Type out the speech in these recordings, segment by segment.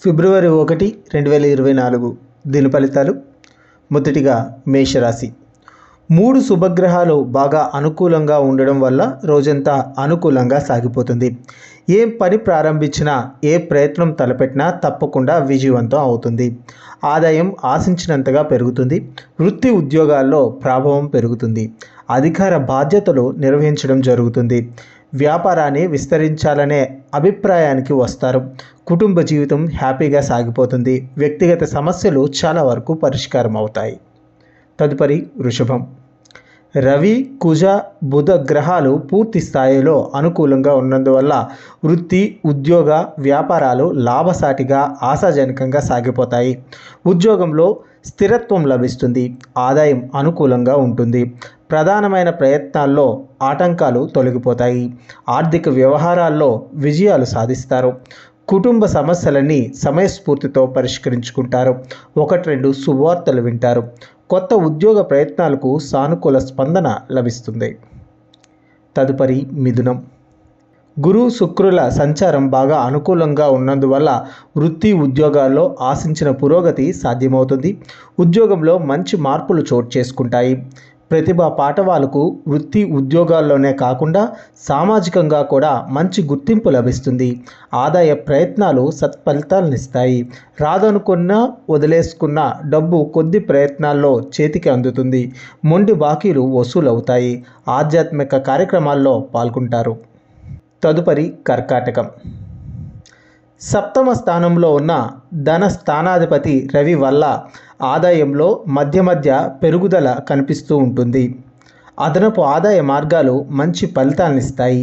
ఫిబ్రవరి 1, 2024 దిన ఫలితాలు. మొదటిగా మేషరాశి. 3 శుభగ్రహాలు బాగా అనుకూలంగా ఉండడం వల్ల రోజంతా అనుకూలంగా సాగిపోతుంది. ఏ పని ప్రారంభించినా, ఏ ప్రయత్నం తలపెట్టినా తప్పకుండా విజయవంతం అవుతుంది. ఆదాయం ఆశించినంతగా పెరుగుతుంది. వృత్తి ఉద్యోగాల్లో ప్రభావం పెరుగుతుంది. అధికార బాధ్యతలు నిర్వహించడం జరుగుతుంది. వ్యాపారాన్ని విస్తరించాలనే అభిప్రాయానికి వస్తారు. కుటుంబ జీవితం హ్యాపీగా సాగిపోతుంది. వ్యక్తిగత సమస్యలు చాలా వరకు పరిష్కారం అవుతాయి. తదుపరి వృషభం. రవి, కుజ, బుధ గ్రహాలు పూర్తి స్థాయిలో అనుకూలంగా ఉన్నందువల్ల వృత్తి, ఉద్యోగ, వ్యాపారాలు లాభసాటిగా, ఆశాజనకంగా సాగిపోతాయి. ఉద్యోగంలో స్థిరత్వం లభిస్తుంది. ఆదాయం అనుకూలంగా ఉంటుంది. ప్రధానమైన ప్రయత్నాల్లో ఆటంకాలు తొలగిపోతాయి. ఆర్థిక వ్యవహారాల్లో విజయాలు సాధిస్తారు. కుటుంబ సమస్యలన్నీ సమయస్ఫూర్తితో పరిష్కరించుకుంటారు. 1-2 శుభవార్తలు వింటారు. కొత్త ఉద్యోగ ప్రయత్నాలకు సానుకూల స్పందన లభిస్తుంది. తదుపరి మిథునం. గురు, శుక్రుల సంచారం బాగా అనుకూలంగా ఉన్నందువల్ల వృత్తి, ఉద్యోగాల్లో ఆశించిన పురోగతి సాధ్యమవుతుంది. ఉద్యోగంలో మంచి మార్పులు చోటు చేసుకుంటాయి. ప్రతిభా పాటవాలకు వృత్తి, ఉద్యోగాల్లోనే కాకుండా సామాజికంగా కూడా మంచి గుర్తింపు లభిస్తుంది. ఆదాయ ప్రయత్నాలు సత్ఫలితాలనిస్తాయి. రాదనుకున్నా, వదిలేసుకున్న డబ్బు కొద్ది ప్రయత్నాల్లో చేతికి అందుతుంది. మొండి బాకీలు వసూలవుతాయి. ఆధ్యాత్మిక కార్యక్రమాల్లో పాల్గొంటారు. తదుపరి కర్కాటకం. సప్తమ స్థానంలో ఉన్న ధన స్థానాధిపతి రవి వల్ల ఆదాయంలో మధ్య మధ్య పెరుగుదల కనిపిస్తూ ఉంటుంది. అదనపు ఆదాయ మార్గాలు మంచి ఫలితాలనిస్తాయి.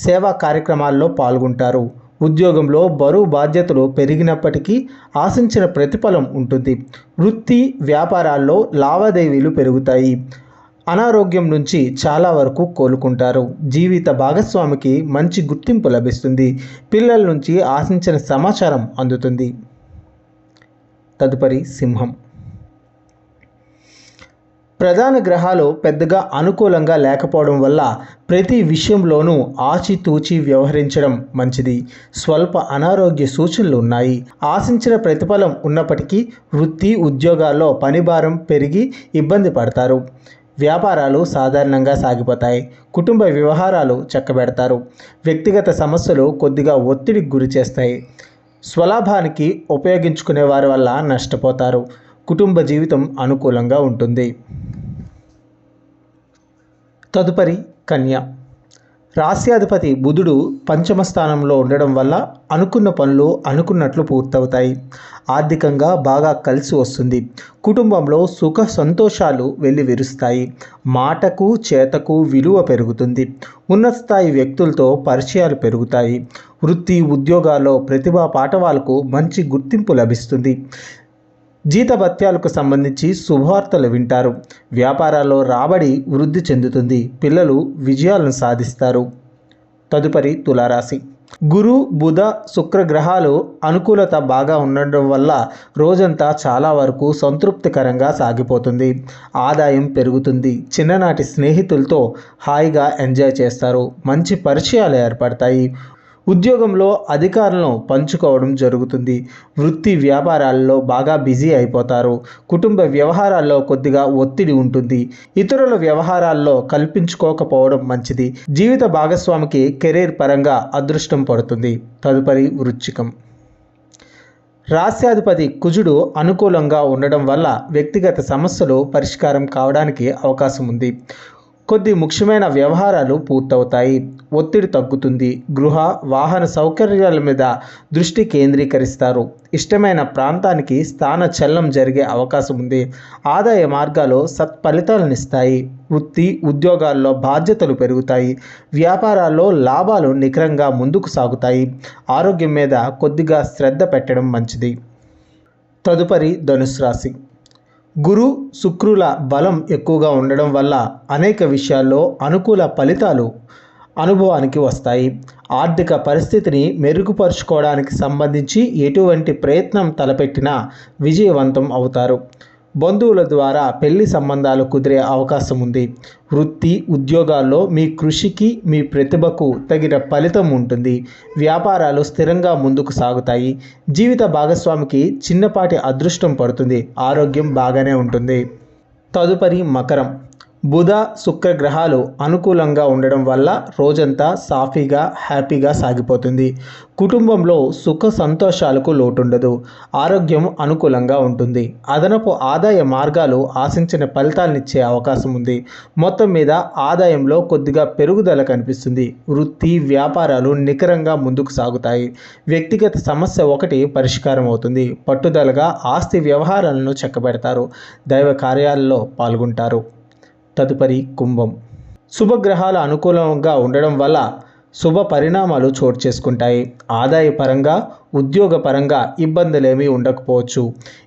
సేవా కార్యక్రమాల్లో పాల్గొంటారు. ఉద్యోగంలో బరువు బాధ్యతలు పెరిగినప్పటికీ ఆశించిన ప్రతిఫలం ఉంటుంది. వృత్తి, వ్యాపారాల్లో లావాదేవీలు పెరుగుతాయి. అనారోగ్యం నుంచి చాలా వరకు కోలుకుంటారు. జీవిత భాగస్వామికి మంచి గుర్తింపు లభిస్తుంది. పిల్లల నుంచి ఆశించిన సమాచారం అందుతుంది. తదుపరి సింహం. ప్రధాన గ్రహాలు పెద్దగా అనుకూలంగా లేకపోవడం వల్ల ప్రతి విషయంలోనూ ఆచితూచి వ్యవహరించడం మంచిది. స్వల్ప అనారోగ్య సూచనలు ఉన్నాయి. ఆశించిన ప్రతిఫలం ఉన్నప్పటికీ వృత్తి, ఉద్యోగాల్లో పనిభారం పెరిగి ఇబ్బంది పడతారు. వ్యాపారాలు సాధారణంగా సాగిపోతాయి. కుటుంబ వ్యవహారాలు చక్కబెడతారు. వ్యక్తిగత సమస్యలు కొద్దిగా ఒత్తిడికి గురి చేస్తాయి. స్వలాభానికి ఉపయోగించుకునే వారి వల్ల నష్టపోతారు. కుటుంబ జీవితం అనుకూలంగా ఉంటుంది. తదుపరి కన్య. రాశ్యాధిపతి బుధుడు పంచమ స్థానంలో ఉండడం వల్ల అనుకున్న పనులు అనుకున్నట్లు పూర్తవుతాయి. ఆర్థికంగా బాగా కలిసి వస్తుంది. కుటుంబంలో సుఖ సంతోషాలు వెల్లివిరుస్తాయి. మాటకు, చేతకు విలువ పెరుగుతుంది. ఉన్నత స్థాయి వ్యక్తులతో పరిచయాలు పెరుగుతాయి. వృత్తి, ఉద్యోగాల్లో ప్రతిభా పాటవాలకు మంచి గుర్తింపు లభిస్తుంది. జీతభత్యాలకు సంబంధించి శుభవార్తలు వింటారు. వ్యాపారాల్లో రాబడి వృద్ధి చెందుతుంది. పిల్లలు విజయాలను సాధిస్తారు. తదుపరి తులారాశి. గురు, బుధ, శుక్ర గ్రహాలు అనుకూలత బాగా ఉండడం వల్ల రోజంతా చాలా వరకు సంతృప్తికరంగా సాగిపోతుంది. ఆదాయం పెరుగుతుంది. చిన్ననాటి స్నేహితులతో హాయిగా ఎంజాయ్ చేస్తారు. మంచి పరిచయాలు ఏర్పడతాయి. ఉద్యోగంలో అధికారులను పంచుకోవడం జరుగుతుంది. వృత్తి, వ్యాపారాల్లో బాగా బిజీ అయిపోతారు. కుటుంబ వ్యవహారాల్లో కొద్దిగా ఒత్తిడి ఉంటుంది. ఇతరుల వ్యవహారాల్లో కల్పించుకోకపోవడం మంచిది. జీవిత భాగస్వామికి కెరీర్ పరంగా అదృష్టం పడుతుంది. తదుపరి వృశ్చికం. రాశ్యాధిపతి కుజుడు అనుకూలంగా ఉండడం వల్ల వ్యక్తిగత సమస్యలు పరిష్కారం కావడానికి అవకాశం ఉంది. కొద్ది ముఖ్యమైన వ్యవహారాలు పూర్తవుతాయి. ఒత్తిడి తగ్గుతుంది. గృహ, వాహన సౌకర్యాల మీద దృష్టి కేంద్రీకరిస్తారు. ఇష్టమైన ప్రాంతానికి స్థాన చలనం జరిగే అవకాశం ఉంది. ఆదాయ మార్గాలు సత్ఫలితాలనిస్తాయి. వృత్తి, ఉద్యోగాల్లో బాధ్యతలు పెరుగుతాయి. వ్యాపారాల్లో లాభాలు నికరంగా ముందుకు సాగుతాయి. ఆరోగ్యం మీద కొద్దిగా శ్రద్ధ పెట్టడం మంచిది. తదుపరి ధనుసు రాశి. గురు, శుక్రుల బలం ఎక్కువగా ఉండడం వల్ల అనేక విషయాల్లో అనుకూల ఫలితాలు అనుభవానికి వస్తాయి. ఆర్థిక పరిస్థితిని మెరుగుపరుచుకోవడానికి సంబంధించి ఎటువంటి ప్రయత్నం తలపెట్టినా విజయవంతం అవుతారు. బంధువుల ద్వారా పెళ్లి సంబంధాలు కుదిరే అవకాశం ఉంది. వృత్తి ఉద్యోగాల్లో మీ కృషికి మీ ప్రతిభకు తగిన ఫలితం ఉంటుంది. వ్యాపారాలు స్థిరంగా ముందుకు సాగుతాయి. జీవిత భాగస్వామికి చిన్నపాటి అదృష్టం పడుతుంది. ఆరోగ్యం బాగానే ఉంటుంది. తదుపరి మకరం. బుధ శుక్ర గ్రహాలు అనుకూలంగా ఉండడం వల్ల రోజంతా సాఫీగా హ్యాపీగా సాగిపోతుంది. కుటుంబంలో సుఖ సంతోషాలకు లోటుండదు. ఆరోగ్యం అనుకూలంగా ఉంటుంది. అదనపు ఆదాయ మార్గాలు ఆశించిన ఫలితాలనిచ్చే అవకాశం ఉంది. మొత్తం మీద ఆదాయంలో కొద్దిగా పెరుగుదల కనిపిస్తుంది. వృత్తి వ్యాపారాలు నికరంగా ముందుకు సాగుతాయి. వ్యక్తిగత సమస్య ఒకటి పరిష్కారం అవుతుంది. పట్టుదలగా ఆస్తి వ్యవహారాలను చక్కబెడతారు. దైవ కార్యాలలో పాల్గొంటారు. తదుపరి కుంభం. శుభగ్రహాల అనుకూలంగా ఉండడం వల్ల శుభ పరిణామాలు చోటు చేసుకుంటాయి. ఆదాయపరంగా ఉద్యోగపరంగా ఇబ్బందులేమీ ఉండకపోవచ్చు.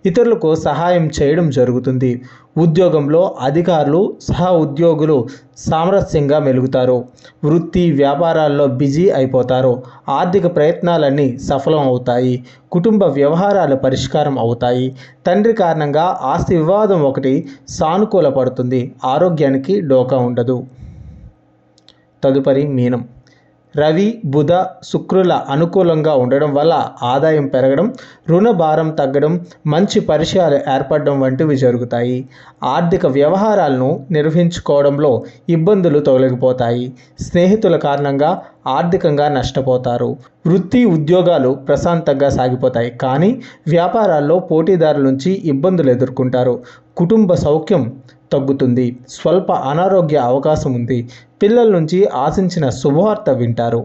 ఇతరులకు సహాయం చేయడం జరుగుతుంది. ఉద్యోగంలో అధికారులు సహా ఉద్యోగులు సామరస్యంగా మెలుగుతారు. వృత్తి వ్యాపారాల్లో బిజీ అయిపోతారు. ఆర్థిక ప్రయత్నాలన్నీ సఫలం అవుతాయి. కుటుంబ వ్యవహారాలు పరిష్కారం అవుతాయి. తండ్రి కారణంగా ఆస్తి వివాదం ఒకటి సానుకూల పడుతుంది. ఆరోగ్యానికి డోకా ఉండదు. తదుపరి మీనం. రవి బుధ శుక్రుల అనుకూలంగా ఉండడం వల్ల ఆదాయం పెరగడం, రుణ భారం తగ్గడం, మంచి పరిచయాలు ఏర్పడడం వంటివి జరుగుతాయి. ఆర్థిక వ్యవహారాలను నిర్వహించుకోవడంలో ఇబ్బందులు తొలగిపోతాయి. స్నేహితుల కారణంగా ఆర్థికంగా నష్టపోతారు. వృత్తి ఉద్యోగాలు ప్రశాంతంగా సాగిపోతాయి. కానీ వ్యాపారాల్లో పోటీదారుల నుంచి ఇబ్బందులు ఎదుర్కొంటారు. కుటుంబ సౌఖ్యం తగ్గుతుంది. స్వల్ప అనారోగ్య అవకాశం ఉంది. పిల్లల నుంచి ఆశించిన శుభవార్త వింటారు.